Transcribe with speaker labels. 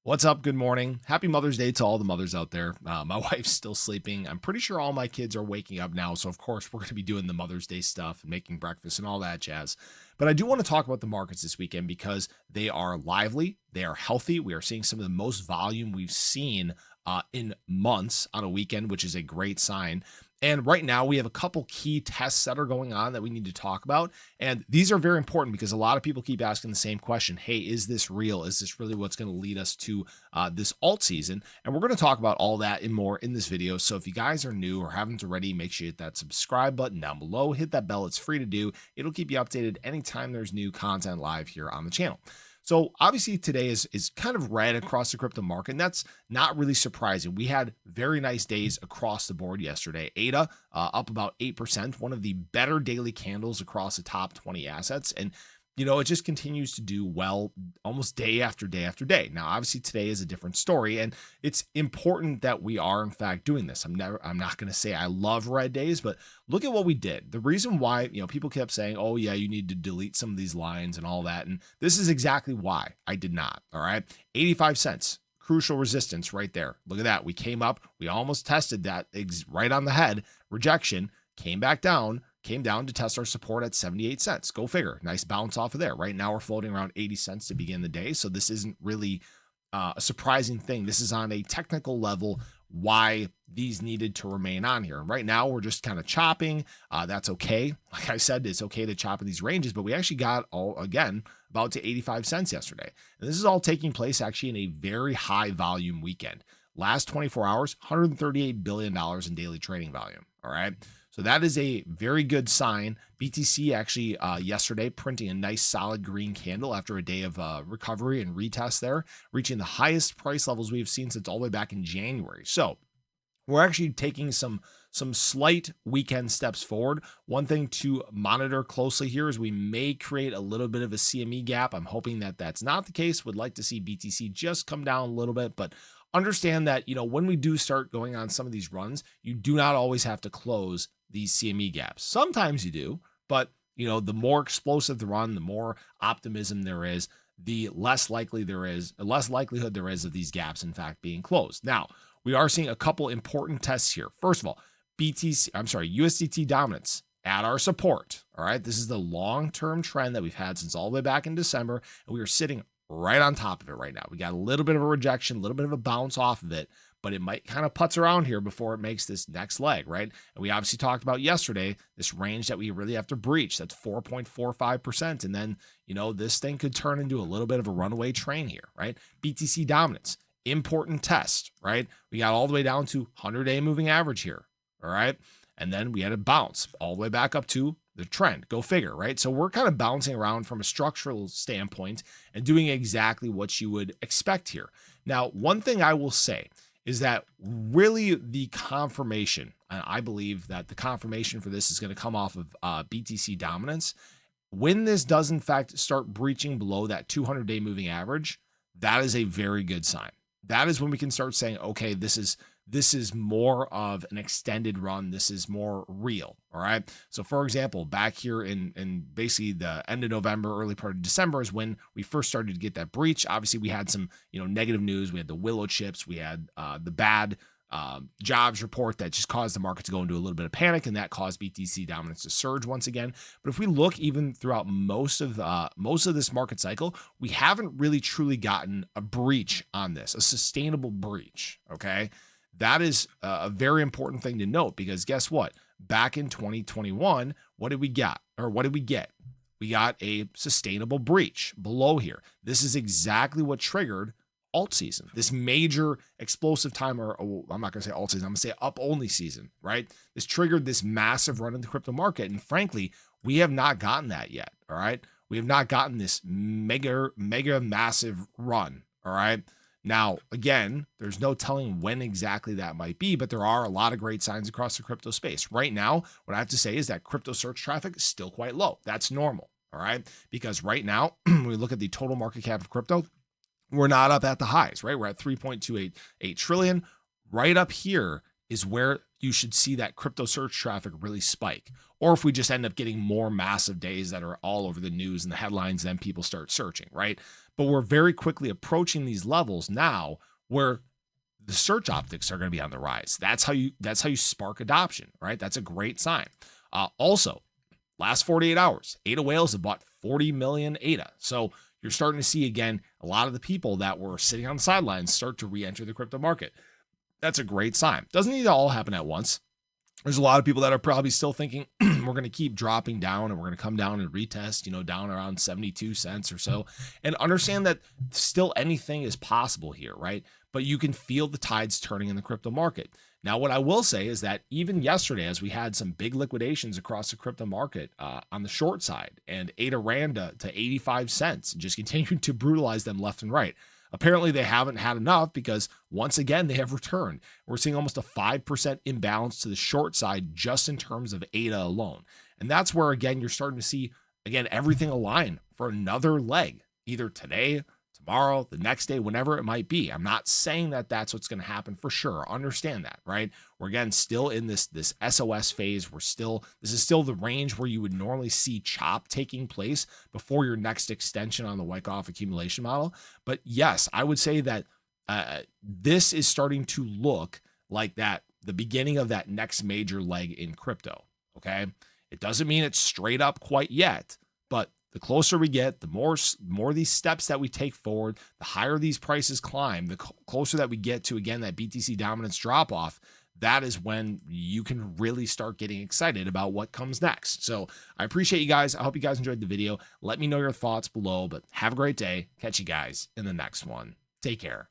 Speaker 1: What's up? Good morning. Happy Mother's Day to all the mothers out there. My wife's still sleeping. I'm pretty sure all my kids are waking up now. So, of course, we're going to be doing the Mother's Day stuff and making breakfast and all that jazz. But I do want to talk about the markets this weekend because they are lively, they are healthy. We are seeing some of the most volume we've seen in months on a weekend, which is a great sign. And right now, we have a couple key tests that are going on that we need to talk about. And these are very important because a lot of people keep asking the same question. Hey, is this real? Is this really what's going to lead us to this alt season? And we're going to talk about all that and more in this video. So if you guys are new or haven't already, make sure you hit that subscribe button down below. Hit that bell. It's free to do. It'll keep you updated anytime there's new content live here on the channel. So obviously today is kind of red across the crypto market, and that's not really surprising. We had very nice days across the board yesterday. ADA up about 8%, one of the better daily candles across the top 20 assets. And it just continues to do well almost day after day after day. Now, obviously today is a different story, and it's important that we are in fact doing this. I'm not going to say I love red days, but look at what we did. The reason why, people kept saying, oh yeah, you need to delete some of these lines and all that. And this is exactly why I did not. All right. 85 cents. Crucial resistance right there. Look at that. We came up, we almost tested that right on the head. Rejection, came back down, came down to test our support at 78 cents. Go figure. Nice bounce off of there. Right now we're floating around 80 cents to begin the day. So this isn't really a surprising thing. This is on a technical level why these needed to remain on here. And right now we're just kind of chopping. That's okay. Like I said, it's okay to chop in these ranges, but we actually got about to 85 cents yesterday. And this is all taking place actually in a very high volume weekend. Last 24 hours, $138 billion in daily trading volume. All right. So that is a very good sign. BTC actually yesterday printing a nice solid green candle after a day of recovery and retest there, reaching the highest price levels we've seen since all the way back in January. So we're actually taking some slight weekend steps forward. One thing to monitor closely here is we may create a little bit of a CME gap. I'm hoping that that's not the case. Would like to see BTC just come down a little bit, but understand that, when we do start going on some of these runs, you do not always have to close these CME gaps. Sometimes you do, but the more explosive the run, the more optimism there is, the less likelihood there is of these gaps in fact being closed. Now, we are seeing a couple important tests here. First of all, USDT dominance at our support. All right. This is the long-term trend that we've had since all the way back in December, and we are sitting right on top of it right now. We got a little bit of a rejection, a little bit of a bounce off of it, but it might kind of putz around here before it makes this next leg, right? And we obviously talked about yesterday, this range that we really have to breach. That's 4.45%. And then, this thing could turn into a little bit of a runaway train here, right? BTC dominance, important test, right? We got all the way down to 100-day moving average here, all right? And then we had a bounce all the way back up to the trend. Go figure, right? So we're kind of bouncing around from a structural standpoint and doing exactly what you would expect here. Now, one thing I will say is that really the confirmation, and I believe that the confirmation for this is going to come off of BTC dominance. When this does in fact start breaching below that 200-day moving average, that is a very good sign. That is when we can start saying, okay, this is more of an extended run. This is more real. All right. So for example, back here in basically the end of November, early part of December is when we first started to get that breach. Obviously we had some, negative news. We had the willow chips. We had the bad jobs report that just caused the market to go into a little bit of panic, and that caused BTC dominance to surge once again. But if we look even throughout most of this market cycle, we haven't really truly gotten a breach on this, a sustainable breach. Okay. That is a very important thing to note, because guess what? Back in 2021, what did we get? Or what did we get? We got a sustainable breach below here. This is exactly what triggered alt season, this major explosive time, or I'm not going to say alt season, I'm going to say up only season, right? This triggered this massive run in the crypto market. And frankly, we have not gotten that yet. All right. We have not gotten this mega massive run. All right. Now, again, there's no telling when exactly that might be, but there are a lot of great signs across the crypto space. Right now, what I have to say is that crypto search traffic is still quite low. That's normal, all right? Because right now, when we look at the total market cap of crypto, we're not up at the highs, right? We're at 3.288 trillion. Right up here is where you should see that crypto search traffic really spike. Or if we just end up getting more massive days that are all over the news and the headlines, then people start searching, right? but we're very quickly approaching these levels now where the search optics are going to be on the rise. That's how you spark adoption, right? That's a great sign. Also, last 48 hours, ADA whales have bought 40 million ADA. So you're starting to see, again, a lot of the people that were sitting on the sidelines start to re-enter the crypto market. That's a great sign. Doesn't need to all happen at once. There's a lot of people that are probably still thinking we're going to keep dropping down and we're going to come down and retest, down around 72 cents or so, and understand that still anything is possible here, right? But you can feel the tides turning in the crypto market. Now, what I will say is that even yesterday, as we had some big liquidations across the crypto market on the short side, and ADA ran to 85 cents and just continued to brutalize them left and right. Apparently, they haven't had enough because, once again, they have returned. We're seeing almost a 5% imbalance to the short side just in terms of ADA alone. And that's where, again, you're starting to see, again, everything align for another leg, either today, tomorrow, the next day, whenever it might be. I'm not saying that that's what's going to happen for sure. Understand that, right? We're, again, still in this SOS phase. This is still the range where you would normally see chop taking place before your next extension on the Wyckoff accumulation model. But yes, I would say that this is starting to look like the beginning of that next major leg in crypto. Okay. It doesn't mean it's straight up quite yet, but the closer we get, the more these steps that we take forward, the higher these prices climb, the closer that we get to, again, that BTC dominance drop off. That is when you can really start getting excited about what comes next. So I appreciate you guys. I hope you guys enjoyed the video. Let me know your thoughts below, but have a great day. Catch you guys in the next one. Take care.